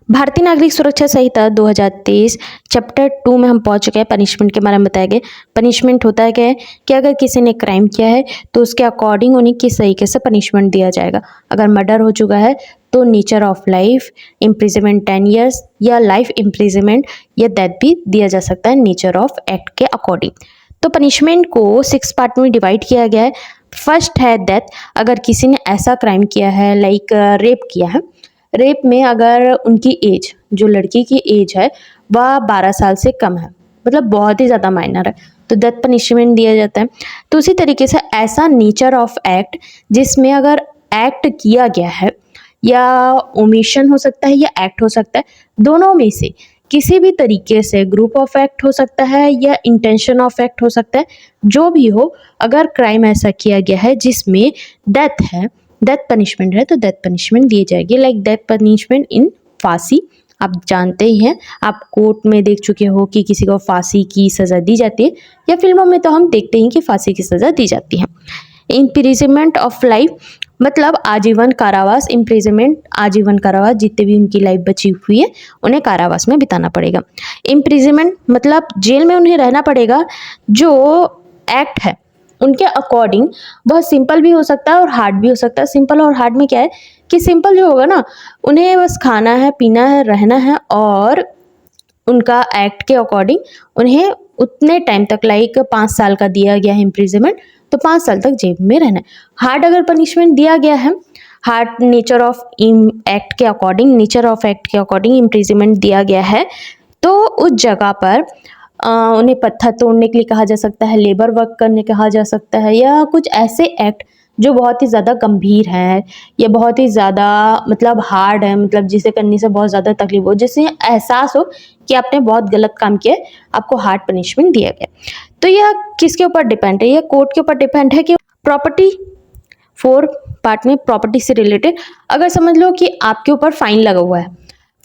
भारतीय नागरिक सुरक्षा संहिता 2023 चैप्टर 2 में हम पहुंच चुके हैं। पनिशमेंट के बारे में बताया गया। पनिशमेंट होता है क्या है कि अगर किसी ने क्राइम किया है तो उसके अकॉर्डिंग उन्हें किस तरीके से पनिशमेंट दिया जाएगा। अगर मर्डर हो चुका है तो nature of life, imprisonment 10 years या लाइफ इम्प्रिजनमेंट या डेथ भी दिया जा सकता है नेचर ऑफ एक्ट के अकॉर्डिंग। तो पनिशमेंट को 6 पार्ट में डिवाइड किया गया है। फर्स्ट है डेथ। अगर किसी ने ऐसा क्राइम किया है लाइक रेप किया है, रेप में अगर उनकी एज, जो लड़की की एज है वह 12 साल से कम है, मतलब बहुत ही ज़्यादा माइनर है, तो डेथ पनिशमेंट दिया जाता है। तो उसी तरीके से ऐसा नेचर ऑफ एक्ट जिसमें अगर एक्ट किया गया है या ओमिशन हो सकता है या एक्ट हो सकता है, दोनों में से किसी भी तरीके से ग्रुप ऑफ एक्ट हो सकता है या इंटेंशन ऑफ एक्ट हो सकता है, जो भी हो, अगर क्राइम ऐसा किया गया है जिसमें डेथ है, डेथ पनिशमेंट है, तो डेथ पनिशमेंट दी जाएगी। लाइक डेथ पनिशमेंट इन फांसी। आप जानते ही हैं, आप कोर्ट में देख चुके हो कि किसी को फांसी की सज़ा दी जाती है, या फिल्मों में तो हम देखते हैं कि फांसी की सज़ा दी जाती है। इम्प्रिजनमेंट ऑफ लाइफ मतलब आजीवन कारावास। इम्प्रिजनमेंट आजीवन कारावास, जितने भी उनकी लाइफ बची हुई है उन्हें कारावास में बिताना पड़ेगा। इम्प्रिजनमेंट मतलब जेल में उन्हें रहना पड़ेगा। जो एक्ट है उनके अकॉर्डिंग वह सिंपल भी हो सकता है और हार्ड भी हो सकता है। सिंपल और हार्ड में क्या है कि सिंपल जो होगा ना, उन्हें बस खाना है, पीना है, रहना है, और उनका एक्ट के अकॉर्डिंग उन्हें उतने टाइम तक, लाइक 5 साल का दिया गया है इम्प्रिजनमेंट, तो 5 साल तक जेल में रहना है। हार्ड अगर पनिशमेंट दिया गया है, हार्ड नेचर ऑफ एक्ट के अकॉर्डिंग, नेचर ऑफ एक्ट के अकॉर्डिंग इम्प्रिजनमेंट दिया गया है, तो उस जगह पर उन्हें पत्थर तोड़ने के लिए कहा जा सकता है, लेबर वर्क करने कहा जा सकता है, या कुछ ऐसे एक्ट जो बहुत ही ज़्यादा गंभीर है या बहुत ही ज़्यादा मतलब हार्ड है, मतलब जिसे करने से बहुत ज़्यादा तकलीफ हो, जिससे एहसास हो कि आपने बहुत गलत काम किया, आपको हार्ड पनिशमेंट दिया गया। तो यह किसके ऊपर डिपेंड है? यह कोर्ट के ऊपर डिपेंड है कि प्रॉपर्टी 4 पार्ट में प्रॉपर्टी से रिलेटेड, अगर समझ लो कि आपके ऊपर फाइन लगा हुआ है,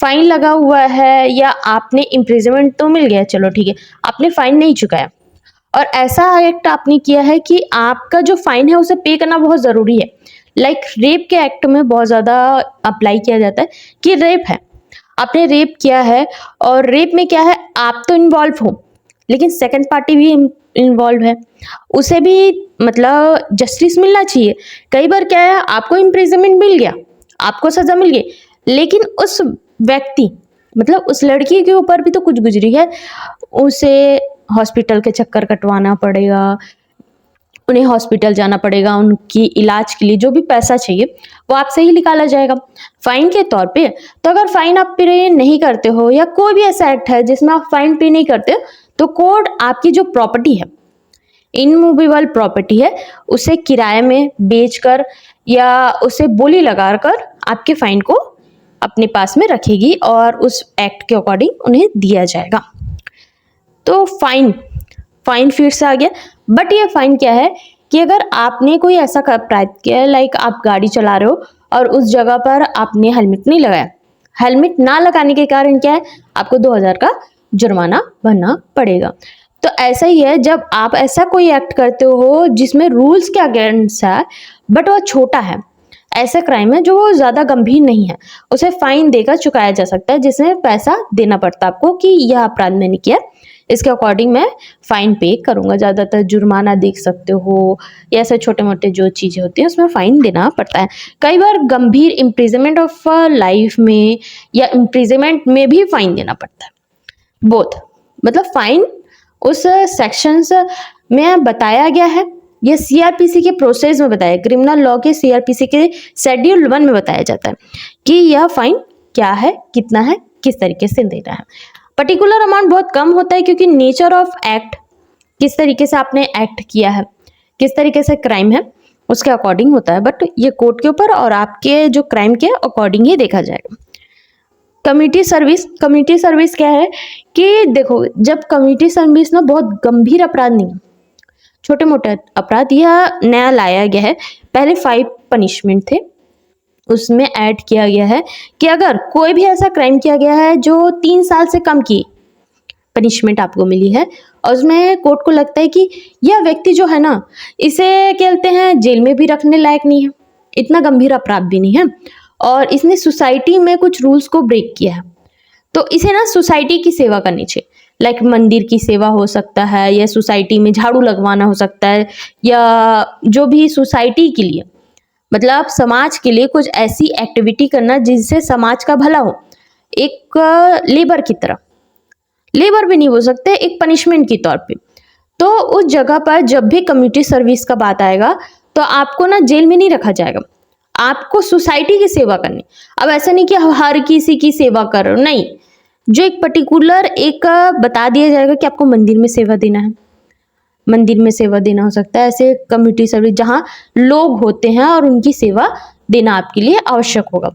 फाइन लगा हुआ है, या आपने इम्प्रिजनमेंट तो मिल गया, चलो ठीक है, आपने फाइन नहीं चुकाया, और ऐसा एक्ट आपने किया है कि आपका जो फाइन है उसे पे करना बहुत ज़रूरी है। लाइक रेप के एक्ट में बहुत ज़्यादा अप्लाई किया जाता है कि रेप है, आपने रेप किया है, और रेप में क्या है, आप तो इन्वॉल्व हो लेकिन सेकंड पार्टी भी इन्वॉल्व है, उसे भी मतलब जस्टिस मिलना चाहिए। कई बार क्या है, आपको इम्प्रिजनमेंट मिल गया, आपको सज़ा मिल गई, लेकिन उस व्यक्ति मतलब उस लड़की के ऊपर भी तो कुछ गुजरी है, उसे हॉस्पिटल के चक्कर कटवाना पड़ेगा, उन्हें हॉस्पिटल जाना पड़ेगा, उनकी इलाज के लिए जो भी पैसा चाहिए वो आपसे ही निकाला जाएगा फाइन के तौर पे। तो अगर फाइन आप पे नहीं करते हो, या कोई भी ऐसा एक्ट है जिसमें आप फाइन पे नहीं करते, तो कोर्ट आपकी जो प्रॉपर्टी है, इनमूवेबल प्रॉपर्टी है, उसे किराए में बेचकर या उसे बोली लगाकर आपके फाइन को अपने पास में रखेगी, और उस एक्ट के अकॉर्डिंग उन्हें दिया जाएगा। तो फाइन फिर से आ गया, बट ये फाइन क्या है कि अगर आपने कोई ऐसा अपराध किया, लाइक आप गाड़ी चला रहे हो और उस जगह पर आपने हेलमेट नहीं लगाया, हेलमेट ना लगाने के कारण क्या है, आपको 2000 का जुर्माना भरना पड़ेगा। तो ऐसा ही है, जब आप ऐसा कोई एक्ट करते हो जिसमें रूल्स के अगेंस्ट है बट वह छोटा है, ऐसा क्राइम है जो ज़्यादा गंभीर नहीं है, उसे फाइन देकर चुकाया जा सकता है, जिसमें पैसा देना पड़ता है आपको कि यह अपराध मैंने किया, इसके अकॉर्डिंग मैं फाइन पे करूँगा। ज़्यादातर जुर्माना देख सकते हो, या ऐसे छोटे मोटे जो चीज़ें होती हैं उसमें फ़ाइन देना पड़ता है। कई बार गंभीर इम्प्रिजनमेंट ऑफ लाइफ में या इम्प्रिजनमेंट में भी फ़ाइन देना पड़ता है, बोथ। मतलब फ़ाइन उस सेक्शंस में बताया गया है, ये सीआरपीसी के प्रोसेस में बताया, क्रिमिनल लॉ के सीआरपीसी के शेड्यूल 1 में बताया जाता है कि यह फाइन क्या है, कितना है, किस तरीके से देना है। पर्टिकुलर अमाउंट बहुत कम होता है, क्योंकि नेचर ऑफ एक्ट, किस तरीके से आपने एक्ट किया है, किस तरीके से क्राइम है, उसके अकॉर्डिंग होता है, बट ये कोर्ट के ऊपर और आपके जो क्राइम के अकॉर्डिंग ही देखा जाएगा। कम्युनिटी सर्विस क्या है कि देखो, जब कम्युनिटी सर्विस ना बहुत गंभीर अपराध नहीं, छोटे मोटे अपराध, यह नया लाया गया है। पहले 5 पनिशमेंट थे, उसमें ऐड किया गया है कि अगर कोई भी ऐसा क्राइम किया गया है जो 3 साल से कम की पनिशमेंट आपको मिली है, और उसमें कोर्ट को लगता है कि यह व्यक्ति जो है ना, इसे कहते हैं जेल में भी रखने लायक नहीं है, इतना गंभीर अपराध भी नहीं है, और इसने सोसाइटी में कुछ रूल्स को ब्रेक किया है, तो इसे ना सोसाइटी की सेवा करनी चाहिए। लाइक मंदिर की सेवा हो सकता है, या सोसाइटी में झाड़ू लगवाना हो सकता है, या जो भी सोसाइटी के लिए मतलब समाज के लिए कुछ ऐसी एक्टिविटी करना जिससे समाज का भला हो। एक लेबर की तरह, लेबर भी नहीं बोल सकते, एक पनिशमेंट के तौर पे। तो उस जगह पर जब भी कम्युनिटी सर्विस का बात आएगा तो आपको ना जेल में नहीं रखा जाएगा, आपको सोसाइटी की सेवा करनी। अब ऐसा नहीं कि हर किसी की सेवा करो, नहीं, जो एक पर्टिकुलर एक बता दिया जाएगा कि आपको मंदिर में सेवा देना है, मंदिर में सेवा देना हो सकता है। ऐसे कम्युनिटी सर्विस जहाँ लोग होते हैं और उनकी सेवा देना आपके लिए आवश्यक होगा।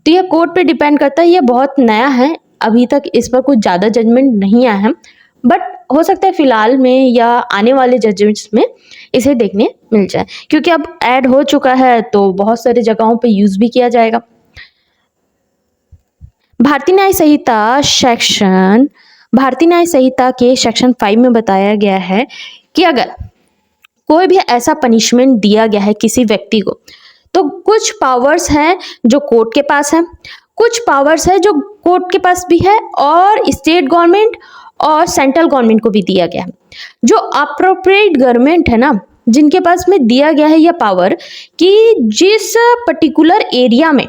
तो यह कोर्ट पे डिपेंड करता है, यह बहुत नया है, अभी तक इस पर कुछ ज़्यादा जजमेंट नहीं आया है, बट हो सकता है फिलहाल में या आने वाले जजमेंट्स में इसे देखने मिल जाए, क्योंकि अब ऐड हो चुका है तो बहुत सारी जगहों पे यूज भी किया जाएगा। भारतीय न्याय संहिता के सेक्शन 5 में बताया गया है कि अगर कोई भी ऐसा पनिशमेंट दिया गया है किसी व्यक्ति को, तो कुछ पावर्स हैं जो कोर्ट के पास है, कुछ पावर्स है जो कोर्ट के पास भी है, और स्टेट गवर्नमेंट और सेंट्रल गवर्नमेंट को भी दिया गया है। जो अप्रोप्रिएट गवर्नमेंट है ना, जिनके पास में दिया गया है यह पावर कि जिस पर्टिकुलर एरिया में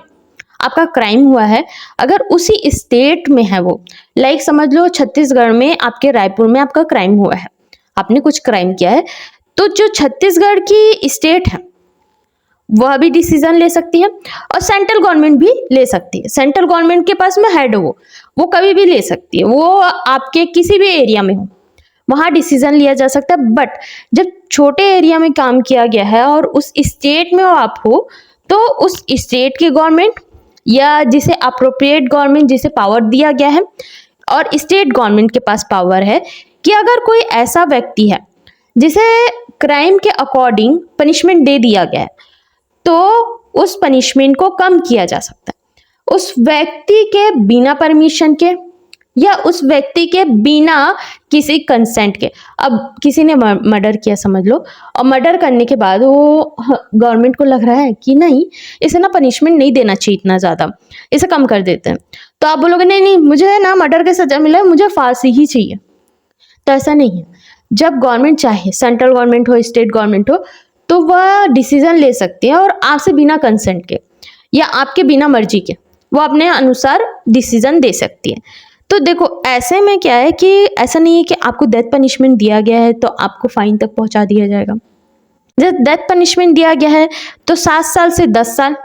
आपका क्राइम हुआ है, अगर उसी स्टेट में है वो, लाइक समझ लो छत्तीसगढ़ में, आपके रायपुर में आपका क्राइम हुआ है, आपने कुछ क्राइम किया है, तो जो छत्तीसगढ़ की स्टेट है वह भी डिसीजन ले सकती है और सेंट्रल गवर्नमेंट भी ले सकती है। सेंट्रल गवर्नमेंट के पास में हेड हो, वो कभी भी ले सकती है, वो आपके किसी भी एरिया में हो वहां डिसीजन लिया जा सकता है। बट जब छोटे एरिया में काम किया गया है और उस स्टेट में आप हो, तो उस स्टेट की गवर्नमेंट या जिसे अप्रोप्रिएट गवर्नमेंट जिसे पावर दिया गया है, और स्टेट गवर्नमेंट के पास पावर है कि अगर कोई ऐसा व्यक्ति है जिसे क्राइम के अकॉर्डिंग पनिशमेंट दे दिया गया है, तो उस पनिशमेंट को कम किया जा सकता है उस व्यक्ति के बिना परमिशन के या उस व्यक्ति के बिना किसी कंसेंट के। अब किसी ने मर्डर किया समझ लो, और मर्डर करने के बाद वो गवर्नमेंट को लग रहा है कि नहीं, इसे ना पनिशमेंट नहीं देना चाहिए इतना ज़्यादा, इसे कम कर देते हैं, तो आप बोलोगे नहीं नहीं मुझे ना मर्डर की सजा मिला है, मुझे फांसी ही चाहिए। तो ऐसा नहीं है। जब गवर्नमेंट चाहे, सेंट्रल गवर्नमेंट हो स्टेट गवर्नमेंट हो, तो वह डिसीजन ले सकती है और आपसे बिना कंसेंट के या आपके बिना मर्जी के वो अपने अनुसार डिसीजन दे सकती है। तो देखो ऐसे में क्या है कि ऐसा नहीं है कि आपको डेथ पनिशमेंट दिया गया है तो आपको फाइन तक पहुंचा दिया जाएगा। जब डेथ पनिशमेंट दिया गया है तो 7 साल से 10 साल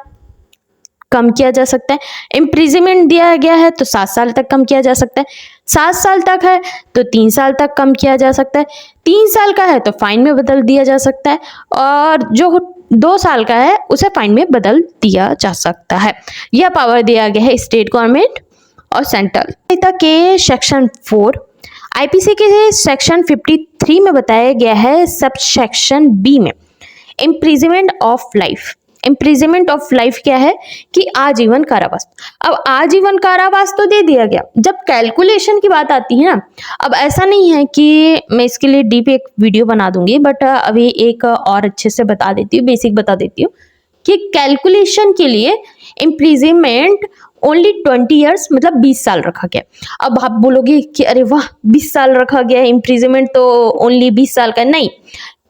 कम किया जा सकता है। इम्प्रिजनमेंट दिया गया है तो 7 साल तक कम किया जा सकता है। 7 साल तक है तो 3 साल तक कम किया जा सकता है। 3 साल का है तो फाइन में बदल दिया जा सकता है, और जो 2 साल का है उसे फाइन में बदल दिया जा सकता है। यह पावर दिया गया है स्टेट गवर्नमेंट और सेंट्रल। संहिता के सेक्शन 4 आईपीसी के सेक्शन 53 में बताया गया है सब सेक्शन बी में imprisonment of life. Imprisonment of life क्या है कि आजीवन कारावास। अब आजीवन कारावास तो दे दिया गया, जब कैलकुलेशन की बात आती है ना, अब ऐसा नहीं है कि मैं इसके लिए डीप एक वीडियो बना दूंगी, बट अभी एक और अच्छे से बता देती हूँ, बेसिक बता देती हूँ कि कैलकुलेशन के लिए इम्प्रिजनमेंट ओनली 20 ईयर्स मतलब 20 साल रखा गया। अब आप बोलोगे कि अरे वाह 20 साल रखा गया, इम्प्रिजनमेंट तो ओनली 20 साल का। नहीं,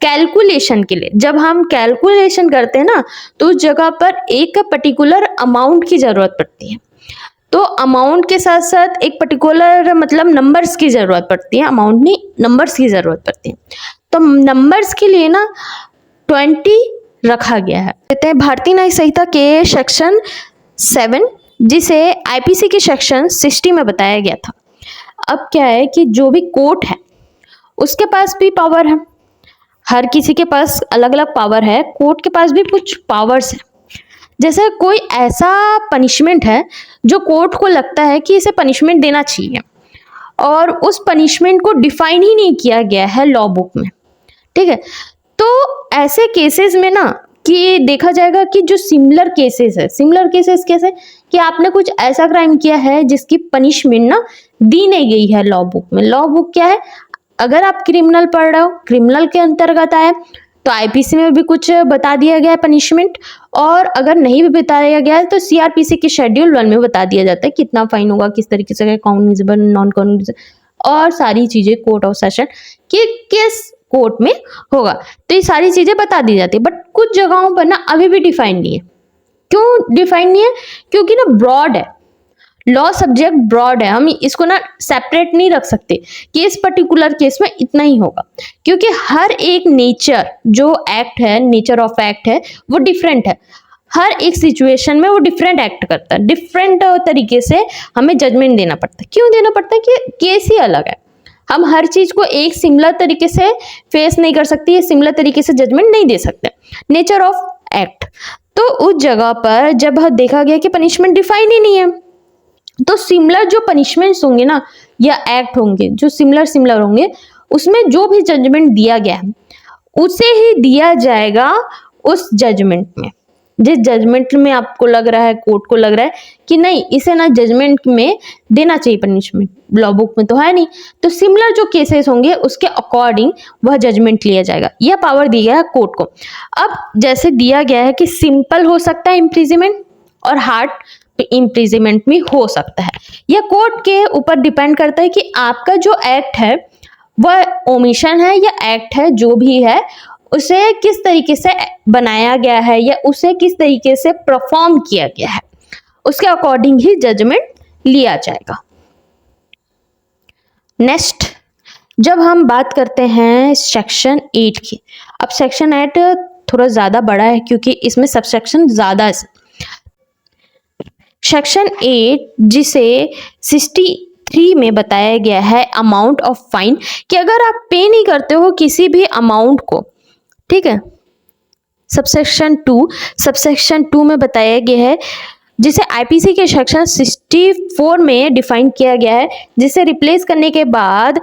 कैलकुलेशन के लिए जब हम कैलकुलेशन करते हैं ना, तो उस जगह पर एक पर्टिकुलर अमाउंट की जरूरत पड़ती है। तो अमाउंट के साथ साथ एक पर्टिकुलर मतलब नंबर्स की जरूरत पड़ती है, अमाउंट नहीं नंबर्स की जरूरत पड़ती है। तो नंबर्स के लिए ना 20 रखा गया है। कहते हैं भारतीय न्याय संहिता के सेक्शन 7 जिसे आईपीसी के सेक्शन 60 में बताया गया था। अब क्या है कि जो भी कोर्ट है उसके पास भी पावर है, हर किसी के पास अलग अलग पावर है, कोर्ट के पास भी कुछ पावर्स है। जैसे कोई ऐसा पनिशमेंट है जो कोर्ट को लगता है कि इसे पनिशमेंट देना चाहिए और उस पनिशमेंट को डिफाइन ही नहीं किया गया है लॉ बुक में, ठीक है, तो ऐसे केसेस में ना कि देखा जाएगा कि जो सिमिलर केसेस है, सिमिलर केसेस कैसे कि आपने कुछ ऐसा क्राइम किया है जिसकी पनिशमेंट ना दी नहीं गई है लॉ बुक में। लॉ बुक क्या है, अगर आप क्रिमिनल पढ़ रहे हो, क्रिमिनल के अंतर्गत आए तो आईपीसी में भी कुछ बता दिया गया है पनिशमेंट, और अगर नहीं भी बताया गया है तो सीआरपीसी के शेड्यूल 1 में बता दिया जाता है कितना फाइन होगा, किस तरीके से काउंटेबल, नॉन काउंटेबल, और सारी चीजें कोर्ट ऑफ सेशन कि किस कोर्ट में होगा। तो ये सारी चीजें बता दी जाती है, बट कुछ जगहों पर ना अभी भी डिफाइन नहीं है। क्यों डिफाइन नहीं है? क्योंकि ना ब्रॉड है, लॉ सब्जेक्ट ब्रॉड है, हम इसको ना सेपरेट नहीं रख सकते कि इस पर्टिकुलर केस में इतना ही होगा, क्योंकि हर एक नेचर जो एक्ट है, नेचर ऑफ एक्ट है, वो डिफरेंट है। हर एक सिचुएशन में वो डिफरेंट एक्ट करता है, डिफरेंट तरीके से हमें जजमेंट देना पड़ता है। क्यों देना पड़ता है? कि केस ही अलग है, हम हर चीज को एक सिमिलर तरीके से फेस नहीं कर सकते, सिमिलर तरीके से जजमेंट नहीं दे सकते, नेचर ऑफ एक्ट। तो उस जगह पर जब देखा गया कि पनिशमेंट डिफाइन ही नहीं है, तो सिमिलर जो पनिशमेंट्स होंगे ना या एक्ट होंगे जो सिमिलर होंगे, उसमें जो भी जजमेंट दिया गया है उसे ही दिया जाएगा उस जजमेंट में। जिस जजमेंट में आपको लग रहा है, कोर्ट को लग रहा है कि नहीं इसे ना जजमेंट में देना चाहिए पनिशमेंट, लॉ बुक में तो है नहीं, तो सिमिलर जो केसेस होंगे उसके अकॉर्डिंग वह जजमेंट लिया जाएगा। यह पावर दिया गया है कोर्ट को। अब जैसे दिया गया है कि सिंपल हो सकता है इम्प्रिजमेंट और हार्ड इम्प्रिजमेंट भी हो सकता है, यह कोर्ट के ऊपर डिपेंड करता है कि आपका जो एक्ट है वह ओमिशन है या एक्ट है, जो भी है उसे किस तरीके से बनाया गया है या उसे किस तरीके से परफॉर्म किया गया है, उसके अकॉर्डिंग ही जजमेंट लिया जाएगा। नेक्स्ट, जब हम बात करते हैं सेक्शन 8 की, अब सेक्शन 8 थोड़ा ज्यादा बड़ा है क्योंकि इसमें सबसेक्शन ज्यादा है। सेक्शन 8 जिसे 63 में बताया गया है अमाउंट ऑफ फाइन, कि अगर आप पे नहीं करते हो किसी भी अमाउंट को, ठीक है, सबसेक्शन 2 में बताया गया है, जिसे आईपीसी के सेक्शन 64 में डिफाइन किया गया है, जिसे रिप्लेस करने के बाद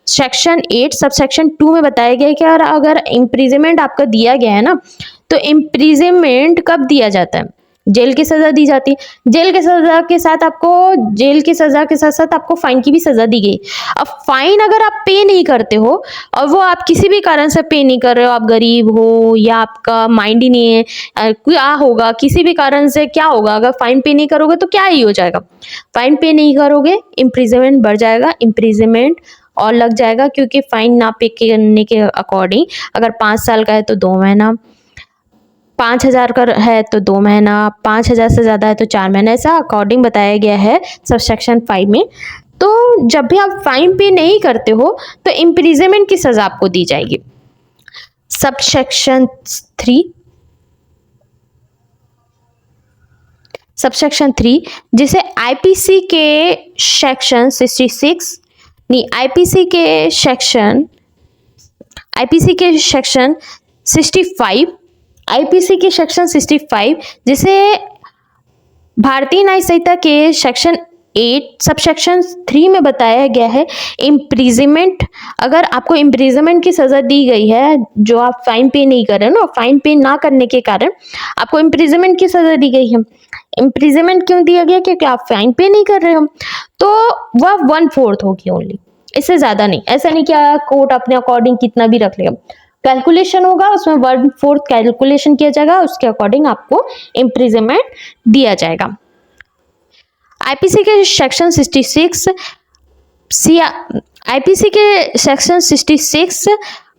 सेक्शन 8 सबसेक्शन 2 में बताया गया है कि अगर इम्प्रिजमेंट आपका दिया गया है ना, तो इम्प्रिजमेंट कब दिया जाता है? जेल की सजा दी जाती है। जेल की सजा के साथ आपको फाइन की भी सजा दी गई। अब फाइन अगर आप पे नहीं करते हो और वो आप किसी भी कारण से पे नहीं कर रहे हो, आप गरीब हो या आपका माइंड ही नहीं है, क्या होगा, किसी भी कारण से क्या होगा, अगर फाइन पे नहीं करोगे तो क्या ही हो जाएगा? फाइन पे नहीं करोगे, इम्प्रिजमेंट बढ़ जाएगा, इम्प्रिजमेंट और लग जाएगा, क्योंकि फाइन ना पे करने के अकॉर्डिंग अगर 5 साल का है तो 2 महीना, 5,000 का है तो 2 महीना, 5,000 से ज़्यादा है तो 4 महीना, ऐसा अकॉर्डिंग बताया गया है सबसेक्शन 5 में। तो जब भी आप फाइन पे नहीं करते हो तो इम्प्रिजमेंट की सज़ा आपको दी जाएगी। सबसेक्शन 3 जिसे आईपीसी के सेक्शन 65 जिसे भारतीय न्याय संहिता के सेक्शन 8 सबसेक्शन 3 में बताया गया है, इम्प्रिजमेंट, अगर आपको इम्प्रिजमेंट की सजा दी गई है, जो आप फाइन पे नहीं कर रहे हो ना, फाइन पे ना करने के कारण आपको इम्प्रिजमेंट की सजा दी गई है। इम्प्रिजमेंट क्यों दिया गया? क्योंकि आप फाइन पे नहीं कर रहे हो, तो वह 1/4 होगी ओनली, इससे ज्यादा नहीं। ऐसा नहीं कि कोर्ट अपने अकॉर्डिंग कितना भी रख लेगा, कैलकुलेशन होगा उसमें 1/4 कैलकुलेशन किया जाएगा, उसके अकॉर्डिंग आपको इम्प्रिजमेंट दिया जाएगा। आईपीसी के सेक्शन 66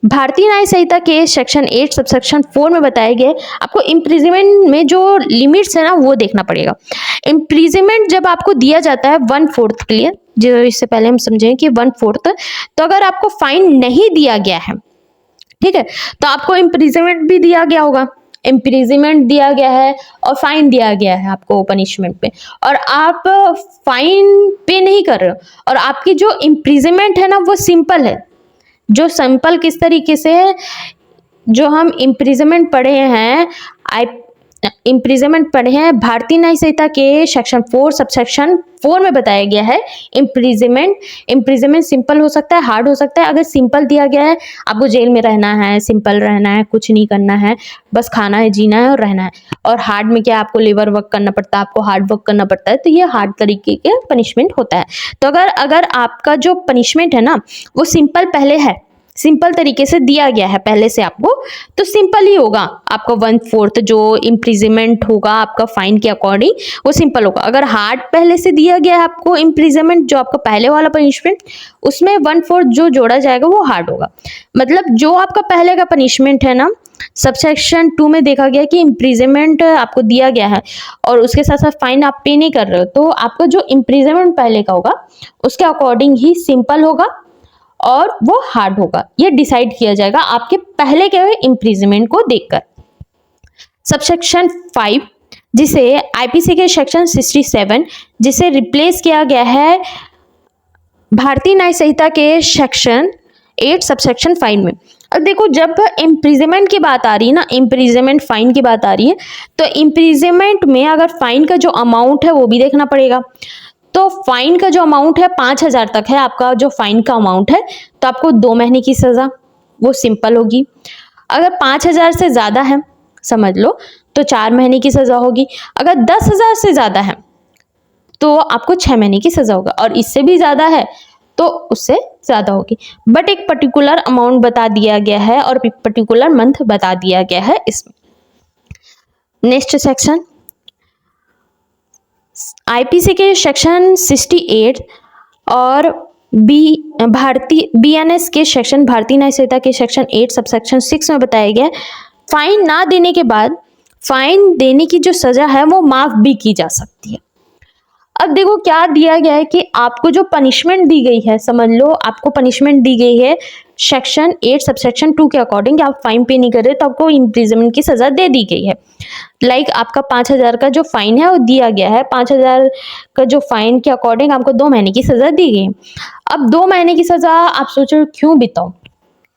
भारतीय न्याय संहिता के सेक्शन 8 सबसेक्शन 4 में बताया गया है, आपको इम्प्रिजमेंट में जो लिमिट्स है ना वो देखना पड़ेगा। इम्प्रिजमेंट जब आपको दिया जाता है 1/4 के लिए, जो इससे पहले हम समझें कि 1/4, तो अगर आपको फाइन नहीं दिया गया है, ठीक है, तो आपको इम्प्रिजमेंट भी दिया गया होगा, इम्प्रिजमेंट दिया गया है और फाइन दिया गया है आपको पनिशमेंट पे, और आप फाइन पे नहीं कर रहे हो, और आपकी जो इम्प्रिजमेंट है ना वो सिंपल है। जो सिंपल किस तरीके से है, जो हम इम्प्रिजमेंट पढ़े हैं, भारतीय न्याय संहिता के सेक्शन 4 सबसेक्शन 4 में बताया गया है, इम्प्रिजमेंट सिंपल हो सकता है, हार्ड हो सकता है। अगर सिंपल दिया गया है, आपको जेल में रहना है, सिंपल रहना है, कुछ नहीं करना है, बस खाना है, जीना है और रहना है, और हार्ड में क्या आपको लेबर वर्क करना पड़ता है, आपको हार्ड वर्क करना पड़ता है, तो ये हार्ड तरीके के पनिशमेंट होता है। तो अगर आपका जो पनिशमेंट है ना वो सिंपल पहले है, सिंपल तरीके से दिया गया है पहले से आपको, तो सिंपल ही होगा आपका 1/4 जो इम्प्रिजमेंट होगा आपका फाइन के अकॉर्डिंग, वो सिंपल होगा। अगर हार्ड पहले से दिया गया है आपको इम्प्रिजमेंट, जो आपका पहले वाला पनिशमेंट, उसमें 1/4 जो जोड़ा जाएगा वो हार्ड होगा। मतलब जो आपका पहले का पनिशमेंट है ना, सबसेक्शन 2 में देखा गया कि इम्प्रिजमेंट आपको दिया गया है और उसके साथ साथ फाइन आप पे नहीं कर रहे हो, तो आपका जो इम्प्रिजमेंट पहले का होगा उसके अकॉर्डिंग ही सिंपल होगा और वो हार्ड होगा। ये डिसाइड किया जाएगा आपके पहले के इम्प्रिजमेंट को देखकर। सबसेक्शन 5 जिसे आईपीसी के सेक्शन 67 जिसे रिप्लेस किया गया है भारतीय न्याय संहिता के सेक्शन 8 सबसेक्शन 5 में। अब देखो, जब इम्प्रिजमेंट की बात आ रही है ना, इम्प्रिजमेंट फाइन की बात आ रही है, तो इम्प्रिजमेंट में अगर फाइन का जो अमाउंट है वो भी देखना पड़ेगा। तो फाइन का जो अमाउंट है 5,000 तक है आपका जो फाइन का अमाउंट है, तो आपको 2 महीने की सजा वो सिंपल होगी। अगर 5,000 से ज्यादा है समझ लो तो 4 महीने की सजा होगी। अगर 10,000 से ज्यादा है तो आपको 6 महीने की सजा होगा, और इससे भी ज्यादा है तो उससे ज्यादा होगी। बट एक पर्टिकुलर अमाउंट बता दिया गया है और एक पर्टिकुलर मंथ बता दिया गया है इसमें। नेक्स्ट सेक्शन आईपीसी के सेक्शन 68 और भारतीय बीएनएस के सेक्शन भारतीय न्याय संहिता के सेक्शन 8 सबसेक्शन 6 में बताया गया फाइन ना देने के बाद फाइन देने की जो सजा है वो माफ भी की जा सकती है। अब देखो क्या दिया गया है कि आपको जो पनिशमेंट दी गई है, समझ लो आपको पनिशमेंट दी गई है सेक्शन 8 सबसेक्शन 2 के अकॉर्डिंग, आप फाइन पे नहीं कर रहे तो आपको इम्प्रिजनमेंट की सजा दे दी गई है। लाइक आपका 5,000 का जो फाइन है वो दिया गया है, 5,000 का जो फाइन के अकॉर्डिंग आपको 2 महीने की सजा दी गई है। अब 2 महीने की सजा आप सोचो क्यों बिताओ,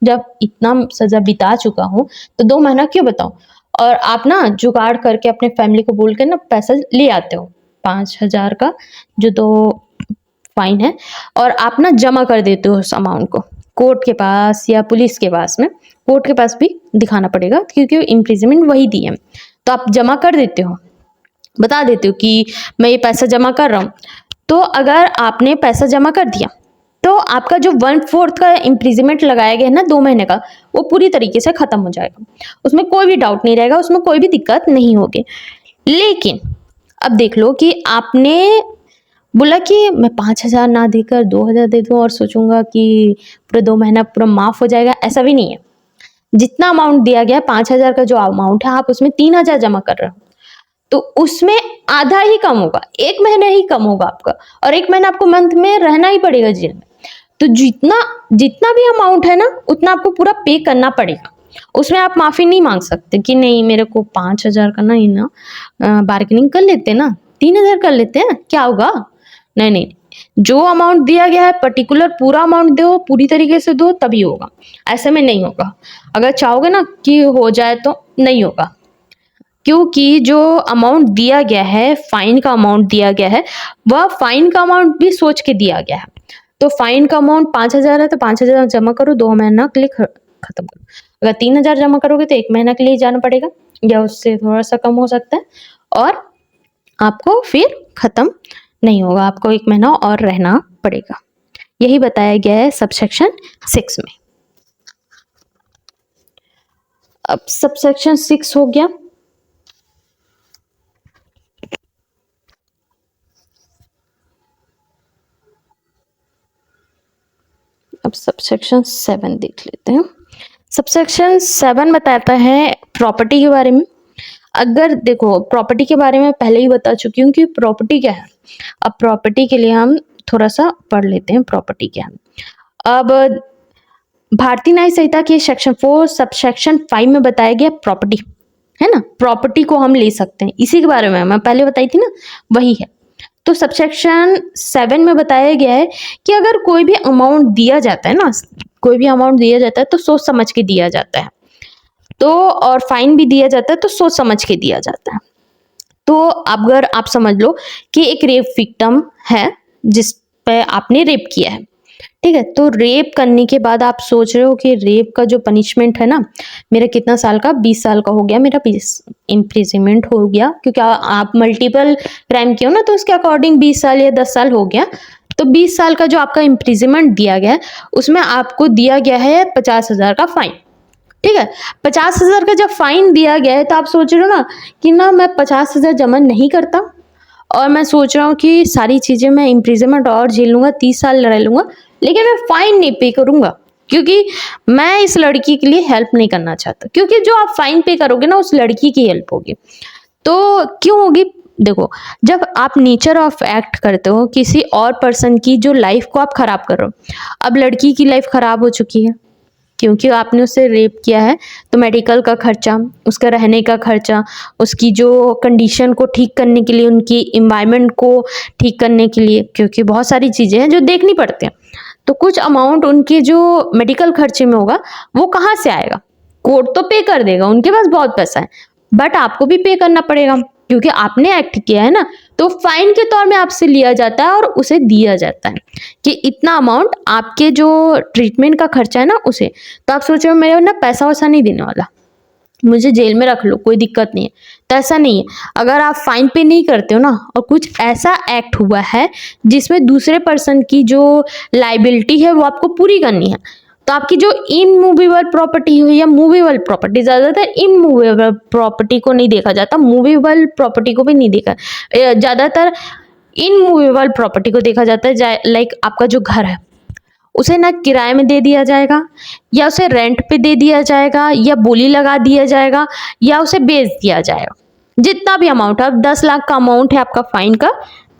जब इतना सजा बिता चुका हूँ तो 2 महीना क्यों बताऊं। और आप ना जुगाड़ करके अपने फैमिली को बोल के ना पैसा ले आते हो 5,000 का जो 2 फाइन है, और आप ना जमा कर देते हो उस अमाउंट को कोर्ट के पास या पुलिस के पास में। कोर्ट के पास भी दिखाना पड़ेगा क्योंकि इम्प्रिजमेंट वही दी है, तो आप जमा कर देते हो, बता देते हो कि मैं ये पैसा जमा कर रहा हूँ। तो अगर आपने पैसा जमा कर दिया तो आपका जो 1/4 का इम्प्रिजमेंट लगाया गया है ना 2 महीने का, वो पूरी तरीके से खत्म हो जाएगा, उसमें कोई भी डाउट नहीं रहेगा, उसमें कोई भी दिक्कत नहीं होगी। लेकिन अब देख लो कि आपने बोला कि मैं 5,000 ना देकर 2,000 दे दूं और सोचूंगा कि पूरा 2 महीना पूरा माफ हो जाएगा, ऐसा भी नहीं है। जितना अमाउंट दिया गया है 5,000 का जो अमाउंट है, आप उसमें 3,000 जमा कर रहे हो तो उसमें आधा ही कम होगा, 1 महीना ही कम होगा आपका, और 1 महीना आपको मंथ में रहना ही पड़ेगा जेल में। तो जितना भी अमाउंट है ना उतना आपको पूरा पे करना पड़ेगा, उसमें आप माफी नहीं मांग सकते कि नहीं मेरे को 5,000 का नहीं ना, बार्गेनिंग कर लेते ना 3,000 कर लेते हैं क्या होगा। नहीं नहीं, जो अमाउंट दिया गया है पर्टिकुलर पूरा अमाउंट दो, पूरी तरीके से दो, तभी होगा, ऐसे में नहीं होगा। अगर चाहोगे ना कि हो जाए तो नहीं होगा, क्योंकि जो अमाउंट दिया गया है फाइन का अमाउंट दिया गया है वह फाइन का अमाउंट भी सोच के दिया गया है। तो फाइन का अमाउंट 5,000 है तो 5,000 जमा करो, 2 महीना के लिए खत्म करो। अगर 3,000 जमा करोगे तो 1 महीना के लिए जाना पड़ेगा या उससे थोड़ा सा कम हो सकता है, और आपको फिर खत्म नहीं होगा, आपको 1 महीना और रहना पड़ेगा। यही बताया गया है सबसेक्शन 6 में। अब सबसेक्शन 6 हो गया। अब सबसेक्शन 7 देख लेते हैं। सबसेक्शन 7 बताता है प्रॉपर्टी के बारे में। अगर देखो प्रॉपर्टी के बारे में पहले ही बता चुकी हूँ कि प्रॉपर्टी क्या है। अब प्रॉपर्टी के लिए हम थोड़ा सा पढ़ लेते हैं प्रॉपर्टी क्या है। अब भारतीय न्याय संहिता के सेक्शन 4 सबसेक्शन 5 में बताया गया प्रॉपर्टी है ना, प्रॉपर्टी को हम ले सकते हैं, इसी के बारे में मैं पहले बताई थी ना, वही है। तो सबसेक्शन 7 में बताया गया है कि अगर कोई भी अमाउंट दिया जाता है ना, कोई भी अमाउंट दिया जाता है तो सोच समझ के दिया जाता है, तो और फाइन भी दिया जाता है तो सोच समझ के दिया जाता है। तो अगर आप समझ लो कि एक रेप विक्टिम है जिस पे आपने रेप किया है, ठीक है, तो रेप करने के बाद आप सोच रहे हो कि रेप का जो पनिशमेंट है ना मेरा कितना साल का, 20 साल का हो गया, मेरा इम्प्रिजमेंट हो गया, क्योंकि आप मल्टीपल क्राइम किए हो ना तो उसके अकॉर्डिंग 20 साल या 10 साल हो गया, तो 20 साल का जो आपका इम्प्रिजनमेंट दिया गया है उसमें आपको दिया गया है 50,000 का फाइन। ठीक है, 50,000 का जब फाइन दिया गया है तो आप सोच रहे हो ना कि ना मैं 50,000 जमा नहीं करता और मैं सोच रहा हूँ कि सारी चीज़ें मैं इम्प्रिजनमेंट और झेल लूँगा, 30 साल रह लूँगा, लेकिन मैं फाइन नहीं पे करूँगा क्योंकि मैं इस लड़की के लिए हेल्प नहीं करना चाहता, क्योंकि जो आप फाइन पे करोगे ना उस लड़की की हेल्प होगी। तो क्यों होगी? देखो, जब आप नेचर ऑफ एक्ट करते हो किसी और पर्सन की जो लाइफ को आप खराब कर रहे हो, अब लड़की की लाइफ खराब हो चुकी है क्योंकि आपने उससे रेप किया है, तो मेडिकल का खर्चा, उसका रहने का खर्चा, उसकी जो कंडीशन को ठीक करने के लिए, उनकी इन्वायरमेंट को ठीक करने के लिए, क्योंकि बहुत सारी चीज़ें हैं जो देखनी पड़ती हैं, तो कुछ अमाउंट उनके जो मेडिकल खर्चे में होगा वो कहाँ से आएगा? कोर्ट तो पे कर देगा, उनके पास बहुत पैसा है, बट आपको भी पे करना पड़ेगा क्योंकि आपने एक्ट किया है ना। तो फाइन के तौर में आपसे लिया जाता है और उसे दिया जाता है कि इतना अमाउंट आपके जो ट्रीटमेंट का खर्चा है ना उसे। तो आप सोच रहे हो मेरे ना पैसा वैसा नहीं देने वाला, मुझे जेल में रख लो, कोई दिक्कत नहीं है, तो ऐसा नहीं है। अगर आप फाइन पे नहीं करते हो ना और कुछ ऐसा एक्ट हुआ है जिसमें दूसरे पर्सन की जो लाइबिलिटी है वो आपको पूरी करनी है, तो आपकी जो इनमूवेबल प्रॉपर्टी हो या मूवेबल प्रॉपर्टी, ज़्यादातर इनमूवेबल प्रॉपर्टी को नहीं देखा जाता, मूवेबल प्रॉपर्टी को भी नहीं देखा, ज़्यादातर इनमूवेबल प्रॉपर्टी को देखा जाता है। लाइक आपका जो घर है उसे ना किराए में दे दिया जाएगा या उसे रेंट पे दे दिया जाएगा या बोली लगा दिया जाएगा या उसे बेच दिया जाएगा। जितना भी अमाउंट है, अब 10 लाख का अमाउंट है आपका फाइन का,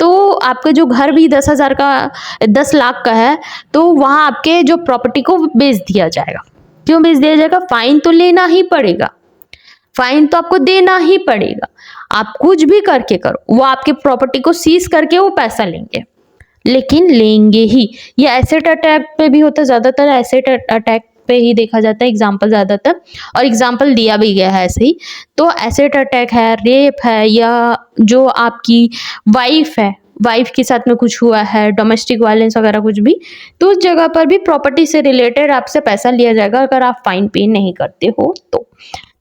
तो आपका जो घर भी 10,000 का 10 लाख का है, तो वहाँ आपके जो प्रॉपर्टी को बेच दिया जाएगा। क्यों बेच दिया जाएगा? फाइन तो लेना ही पड़ेगा, फाइन तो आपको देना ही पड़ेगा। आप कुछ भी करके करो, वो आपके प्रॉपर्टी को सीज करके वो पैसा लेंगे, लेकिन लेंगे ही। ये एसेट अटैक पे भी होता है, ज़्यादातर एसेट अटैक पे ही देखा जाता है एग्जाम्पल ज़्यादातर, और एग्जाम्पल दिया भी गया है ऐसे ही। तो एसेट अटैक है, रेप है, या जो आपकी वाइफ है, वाइफ के साथ में कुछ हुआ है, डोमेस्टिक वायलेंस वगैरह कुछ भी, तो उस जगह पर भी प्रॉपर्टी से रिलेटेड आपसे पैसा लिया जाएगा अगर आप फाइन पे नहीं करते हो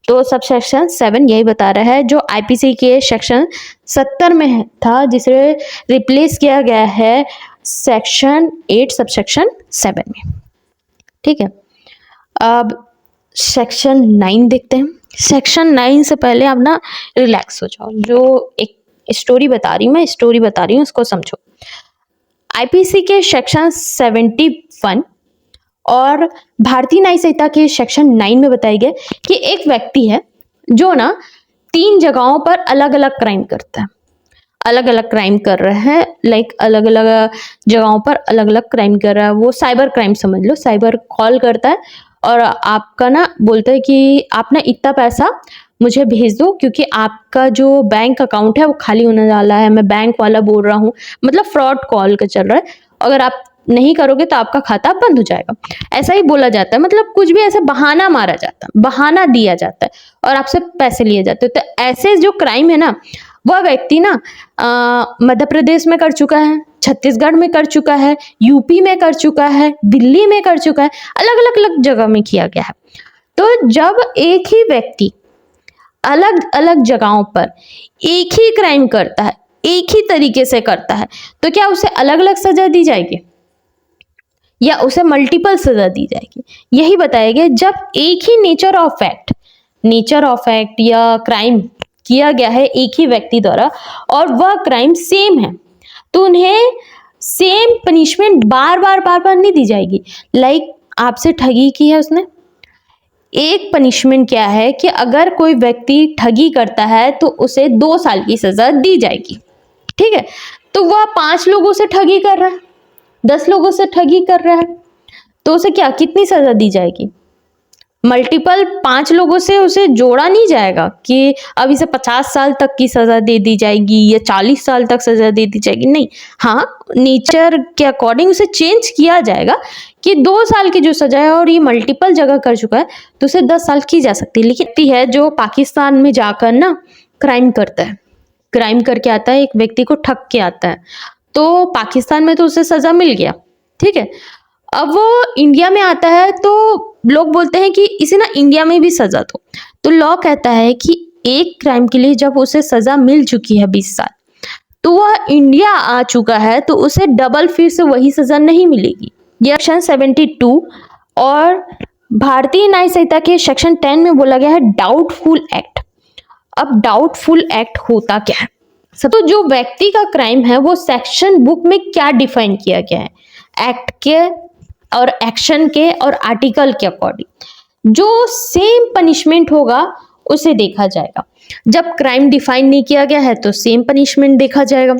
तो सब सेक्शन 7 यही बता रहा है, जो आईपीसी के सेक्शन 70 में था, जिसे रिप्लेस किया गया है सेक्शन 8 सबसेक्शन 7 में। ठीक है, अब सेक्शन 9 देखते हैं। सेक्शन 9 से पहले आप ना रिलैक्स हो जाओ, जो एक स्टोरी बता रही हूँ मैं, स्टोरी बता रही हूँ, उसको समझो। आईपीसी के सेक्शन 71 और भारतीय न्याय संहिता के सेक्शन 9 में बताया गया कि एक व्यक्ति है जो ना 3 जगहों पर अलग अलग क्राइम करता है, अलग अलग क्राइम कर रहा है, लाइक अलग अलग जगहों पर अलग अलग क्राइम कर रहा है। वो साइबर क्राइम समझ लो, साइबर कॉल करता है और आपका ना बोलता है कि आप ना इतना पैसा मुझे भेज दो क्योंकि आपका जो बैंक अकाउंट है वो खाली होने वाला है, मैं बैंक वाला बोल रहा हूँ, मतलब फ्रॉड कॉल का चल रहा है, अगर आप नहीं करोगे तो आपका खाता बंद हो जाएगा, ऐसा ही बोला जाता है। मतलब कुछ भी ऐसा बहाना मारा जाता है, बहाना दिया जाता है और आपसे पैसे लिए जाते हैं। तो ऐसे जो क्राइम है ना, वह व्यक्ति ना मध्य प्रदेश में कर चुका है, छत्तीसगढ़ में कर चुका है, यूपी में कर चुका है, दिल्ली में कर चुका है, अलग अलग जगह में किया गया है। तो जब एक ही व्यक्ति अलग अलग जगहों पर एक ही क्राइम करता है, एक ही तरीके से करता है, तो क्या उसे अलग अलग सजा दी जाएगी या उसे मल्टीपल सजा दी जाएगी? यही बताया गया। जब एक ही नेचर ऑफ एक्ट या क्राइम किया गया है एक ही व्यक्ति द्वारा और वह क्राइम सेम है, तो उन्हें सेम पनिशमेंट बार बार नहीं दी जाएगी। लाइक आपसे ठगी की है उसने, एक पनिशमेंट क्या है कि अगर कोई व्यक्ति ठगी करता है तो उसे 2 साल की सजा दी जाएगी। ठीक है, तो वह 5 लोगों से ठगी कर रहा है, 10 लोगों से ठगी कर रहा है, तो उसे क्या कितनी सजा दी जाएगी? मल्टीपल 5 लोगों से उसे जोड़ा नहीं जाएगा कि अब इसे 50 साल तक की सजा दे दी जाएगी या 40 साल तक सजा दे दी जाएगी, नहीं। हाँ, नेचर के अकॉर्डिंग उसे चेंज किया जाएगा कि 2 साल की जो सजा है और ये मल्टीपल जगह कर चुका है तो उसे 10 साल की जा सकती है। लेकिन है जो पाकिस्तान में जाकर ना क्राइम करता है, क्राइम करके आता है, एक व्यक्ति को ठग के आता है, तो पाकिस्तान में तो उसे सजा मिल गया। ठीक है, अब वो इंडिया में आता है तो लोग बोलते हैं कि इसे ना इंडिया में भी सजा दो। तो लॉ कहता है कि एक क्राइम के लिए जब उसे सजा मिल चुकी है 20 साल, तो वह इंडिया आ चुका है तो उसे डबल फिर से वही सजा नहीं मिलेगी। यह सेक्शन 72 और भारतीय न्याय संहिता के सेक्शन 10 में बोला गया है डाउटफुल एक्ट। अब डाउटफुल एक्ट होता क्या है? तो जो व्यक्ति का क्राइम है वो सेक्शन बुक में क्या डिफाइन किया गया है, एक्ट के और एक्शन के और आर्टिकल के अकॉर्डिंग जो सेम पनिशमेंट होगा उसे देखा जाएगा। जब क्राइम डिफाइन नहीं किया गया है तो सेम पनिशमेंट देखा जाएगा।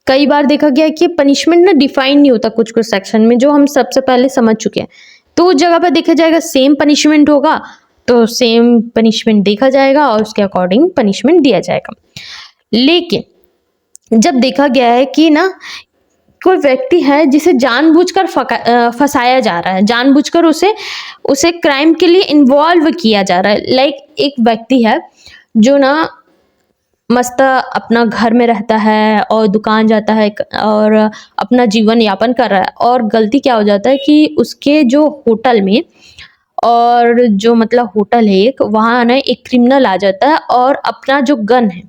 कई बार देखा गया है कि पनिशमेंट ना डिफाइन नहीं होता कुछ कुछ सेक्शन में, जो हम सबसे पहले समझ चुके हैं, तो उस जगह पर देखा जाएगा सेम पनिशमेंट होगा तो सेम पनिशमेंट देखा जाएगा और उसके अकॉर्डिंग पनिशमेंट दिया जाएगा। लेकिन जब देखा गया है कि ना कोई व्यक्ति है जिसे जानबूझकर फंसाया जा रहा है, जानबूझकर उसे क्राइम के लिए इन्वॉल्व किया जा रहा है। लाइक एक व्यक्ति है जो ना मस्त अपना घर में रहता है और दुकान जाता है और अपना जीवन यापन कर रहा है, और गलती क्या हो जाता है कि उसके जो होटल में और जो मतलब होटल है एक, वहाँ ना एक क्रिमिनल आ जाता है और अपना जो गन है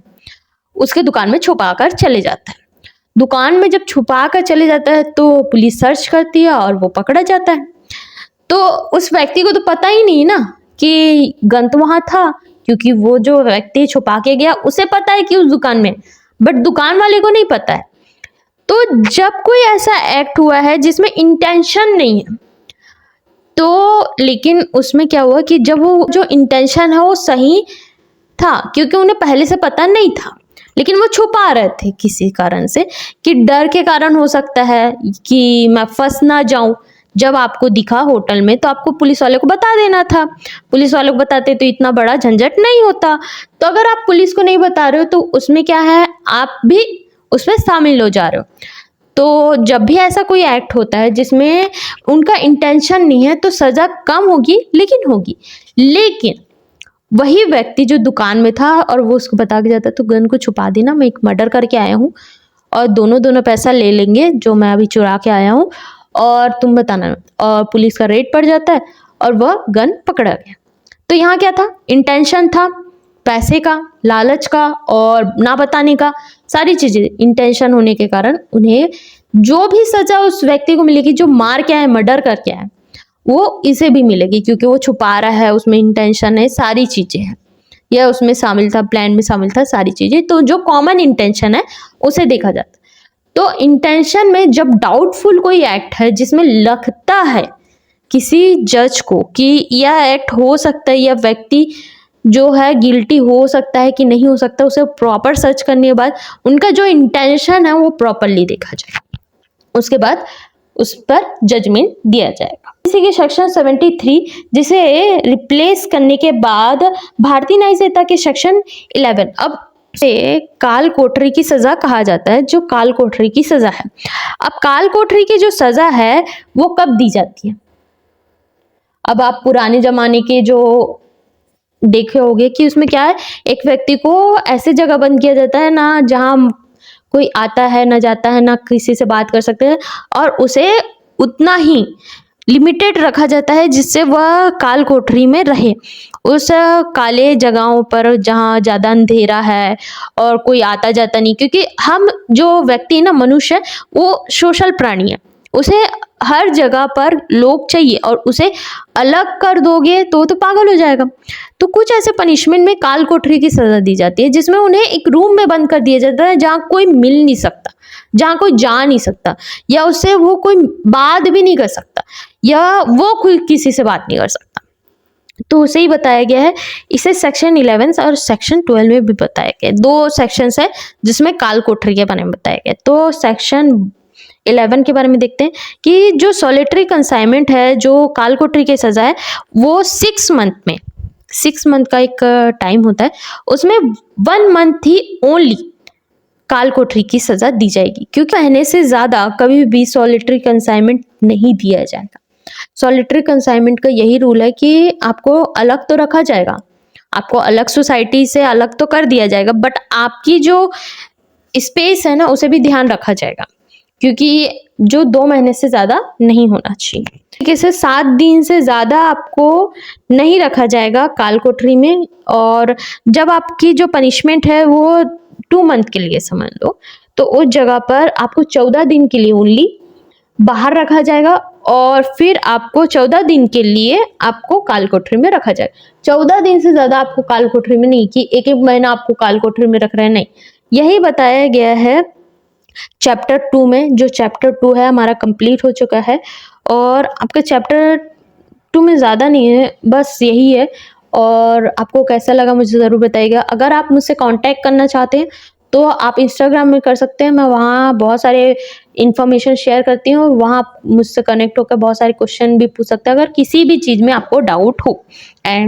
उसके दुकान में छुपा कर चले जाता है। दुकान में जब छुपा कर चले जाता है तो पुलिस सर्च करती है और वो पकड़ा जाता है। तो उस व्यक्ति को तो पता ही नहीं ना कि गन तो वहां था, क्योंकि वो जो व्यक्ति छुपा के गया उसे पता है कि उस दुकान में, बट दुकान वाले को नहीं पता है। तो जब कोई ऐसा एक्ट हुआ है जिसमें इंटेंशन नहीं है, तो लेकिन उसमें क्या हुआ कि जब वो जो इंटेंशन है वो सही था, क्योंकि उन्हें पहले से पता नहीं था, लेकिन वो छुपा रहे थे किसी कारण से, कि डर के कारण हो सकता है कि मैं फंस ना जाऊं। जब आपको दिखा होटल में तो आपको पुलिस वाले को बता देना था, पुलिस वालों को बताते तो इतना बड़ा झंझट नहीं होता। तो अगर आप पुलिस को नहीं बता रहे हो तो उसमें क्या है, आप भी उसमें शामिल हो जा रहे हो। तो जब भी ऐसा कोई एक्ट होता है जिसमें उनका इंटेंशन नहीं है तो सजा कम होगी, लेकिन होगी। लेकिन वही व्यक्ति जो दुकान में था और वो उसको बता के जाता तो गन को छुपा देना, मैं एक मर्डर करके आया हूँ और दोनों पैसा ले लेंगे जो मैं अभी चुरा के आया हूँ और तुम बताना, और पुलिस का रेड पड़ जाता है और वह गन पकड़ा गया। तो यहाँ क्या था, इंटेंशन था पैसे का, लालच का और ना बताने का, सारी चीजें इंटेंशन होने के कारण उन्हें जो भी सजा उस व्यक्ति को मिलेगी जो मार के आया, मर्डर करके आया, वो इसे भी मिलेगी, क्योंकि वो छुपा रहा है, उसमें इंटेंशन है, सारी चीजें हैं, यह उसमें शामिल था, प्लान में शामिल था, सारी चीजें। तो जो कॉमन इंटेंशन है उसे देखा जाता है। तो इंटेंशन में जब डाउटफुल कोई एक्ट है जिसमें लगता है किसी जज को कि यह एक्ट हो सकता है, यह व्यक्ति जो है गिल्टी हो सकता है कि नहीं हो सकता, उसे प्रॉपर सर्च करने के बाद उनका जो इंटेंशन है वो प्रॉपरली देखा जाएगा, उसके बाद उस पर जजमेंट दिया जाएगा। इसी के सेक्शन 73 जिसे रिप्लेस करने के बाद भारतीय न्याय संहिता के सेक्शन 11, अब से काल कोठरी की सजा कहा जाता है, जो काल कोठरी की सजा है। अब काल कोठरी की जो सजा है वो कब दी जाती है? अब आप पुराने जमाने के जो देखे होंगे कि उसमें क्या है, एक व्यक्ति को ऐसे जगह बंद किया जाता है ना जहां कोई आता है ना जाता है, ना किसी से बात कर सकते हैं, और उसे उतना ही लिमिटेड रखा जाता है जिससे वह काल कोठरी में रहे। उस काले जगहों पर जहाँ ज़्यादा अंधेरा है और कोई आता जाता नहीं, क्योंकि हम जो व्यक्ति ना, मनुष्य, वो सोशल प्राणी है, उसे हर जगह पर लोग चाहिए, और उसे अलग कर दोगे तो पागल हो जाएगा। तो कुछ ऐसे पनिशमेंट में काल कोठरी की सजा दी जाती है जिसमें उन्हें एक रूम में बंद कर दिया जाता है जहाँ कोई मिल नहीं सकता, जहाँ कोई जा नहीं सकता, या उससे वो कोई बात भी नहीं कर सकता, या वो कोई किसी से बात नहीं कर सकता। तो उसे ही बताया गया है। इसे सेक्शन 11 और सेक्शन 12 में भी बताया गया है। 2 सेक्शंस है जिसमें काल कोठरी के बारे में बताया गया। तो सेक्शन 11 के बारे में देखते हैं कि जो सॉलिटरी कंसाइनमेंट है, जो काल कोठरी की सजा है, वो 6 मंथ का एक टाइम होता है, उसमें 1 मंथ ही ओनली काल कोठरी की सजा दी जाएगी, क्योंकि महीने से ज्यादा कभी भी सॉलिटरी कंसाइनमेंट नहीं दिया जाएगा। सॉलिटरी कंसाइनमेंट का यही रूल है कि आपको अलग तो रखा जाएगा, आपको अलग सोसाइटी से अलग तो कर दिया जाएगा, बट आपकी जो स्पेस है ना उसे भी ध्यान रखा जाएगा, क्योंकि जो 2 महीने से ज्यादा नहीं होना चाहिए। किसी 7 दिन से ज्यादा आपको नहीं रखा जाएगा काल कोठरी में। और जब आपकी जो पनिशमेंट है वो 2 मंथ के लिए समझ लो, तो उस जगह पर आपको 14 दिन के लिए ओनली बाहर रखा जाएगा और फिर आपको 14 दिन के लिए आपको काल कोठरी में रखा जाएगा। 14 दिन से ज़्यादा आपको काल कोठरी में नहीं कि एक एक महीना आपको काल कोठरी में रख रहे हैं, नहीं। यही बताया गया है चैप्टर 2 में। जो चैप्टर 2 है हमारा कंप्लीट हो चुका है और आपका चैप्टर 2 में ज़्यादा नहीं है, बस यही है। और आपको कैसा लगा मुझे ज़रूर बताइएगा। अगर आप मुझसे कांटेक्ट करना चाहते हैं तो आप इंस्टाग्राम में कर सकते हैं, मैं वहाँ बहुत सारे इन्फॉर्मेशन शेयर करती हूँ, वहाँ आप मुझसे कनेक्ट होकर बहुत सारे क्वेश्चन भी पूछ सकते हैं अगर किसी भी चीज़ में आपको डाउट हो। एंड